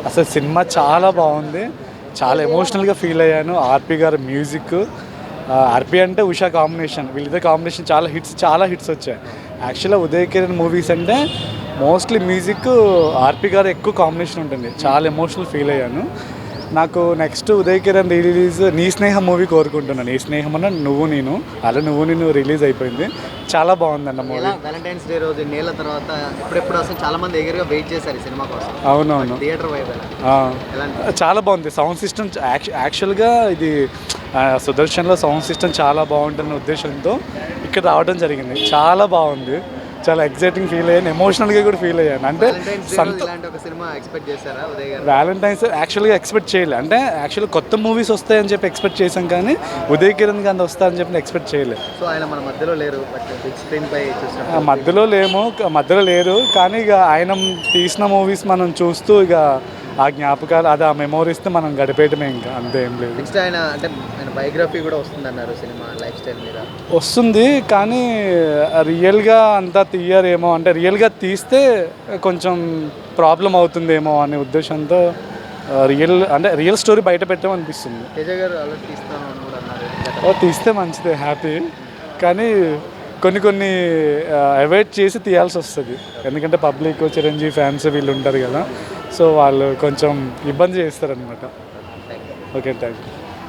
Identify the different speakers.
Speaker 1: అసలు సినిమా చాలా బాగుంది, చాలా ఎమోషనల్గా ఫీల్ అయ్యాను. ఆర్పి గారి మ్యూజిక్, ఆర్పి అంటే ఉషా కాంబినేషన్, వీళ్ళిద్దరు కాంబినేషన్ చాలా హిట్స్ వచ్చాయి. యాక్చువల్గా ఉదయ్ కిరణ్ మూవీస్ అంటే మోస్ట్లీ మ్యూజిక్ ఆర్పి గారు ఎక్కువ కాంబినేషన్ ఉంటుంది. చాలా ఎమోషనల్ ఫీల్ అయ్యాను. నాకు నెక్స్ట్ ఉదయ్ కిరణ్ రిలీజ్ నీ స్నేహం మూవీ కోరుకుంటున్నాను. నీ స్నేహం అన్న నువ్వు నేను రిలీజ్ అయిపోయింది. చాలా బాగుందన్న మూవీ.
Speaker 2: వాలంటైన్స్ డే రోజు నేల తర్వాత ఎప్పుడెప్పుడు అసలు చాలా మంది ఎగరగా వెయిట్ చేశారు ఈ సినిమా కోసం.
Speaker 1: అవునవును,
Speaker 2: థియేటర్ వైబ్
Speaker 1: చాలా బాగుంది. సౌండ్ సిస్టమ్ యాక్చువల్గా ఇది సుదర్శన్లో సౌండ్ సిస్టమ్ చాలా బాగుంటున్న ఉద్దేశంతో ఇక్కడ రావడం జరిగింది. చాలా బాగుంది, చాలా ఎగ్జైటింగ్ ఫీల్ అయ్యాను, ఎమోషనల్గా కూడా ఫీల్ అయ్యాను. అంటే వ్యాలంటైన్స్ యాక్చువల్గా ఎక్స్పెక్ట్ చేయలే. అంటే యాక్చువల్గా కొత్త మూవీస్ వస్తాయని చెప్పి ఎక్స్పెక్ట్ చేశాం, కానీ ఉదయ్ కిరణ్ గాంధీ వస్తారని చెప్పి ఎక్స్పెక్ట్ చేయలేదు.
Speaker 2: సో ఆయన మన మధ్యలో లేరు,
Speaker 1: మధ్యలో లేరు, కానీ ఇక ఆయన తీసిన మూవీస్ మనం చూస్తూ ఇక ఆ జ్ఞాపకాలు, అది ఆ మెమోరీస్తో మనం గడిపేయటమే, ఇంకా అంతే, ఏం లేదు.
Speaker 2: నెక్స్ట్ ఆయన బయోగ్రఫీ కూడా వస్తుంది అన్నారు, సినిమా లైఫ్ స్టైల్ మీద
Speaker 1: వస్తుంది, కానీ రియల్గా అంతా తీయరేమో, అంటే రియల్గా తీస్తే కొంచెం ప్రాబ్లం అవుతుందేమో అనే ఉద్దేశంతో రియల్ స్టోరీ బయట పెట్టామనిపిస్తుంది.
Speaker 2: తేజ గారు అలా తీస్తాను అని కూడా అన్నారు.
Speaker 1: తీస్తే మంచిదే, హ్యాపీ, కానీ కొన్ని అవాయిడ్ చేసి తీయాల్సి వస్తుంది. ఎందుకంటే పబ్లిక్, చిరంజీవి ఫ్యాన్స్ వీళ్ళు ఉంటారు కదా, సో వాళ్ళు కొంచెం ఇబ్బంది చేస్తారనమాట. Okay, thank you.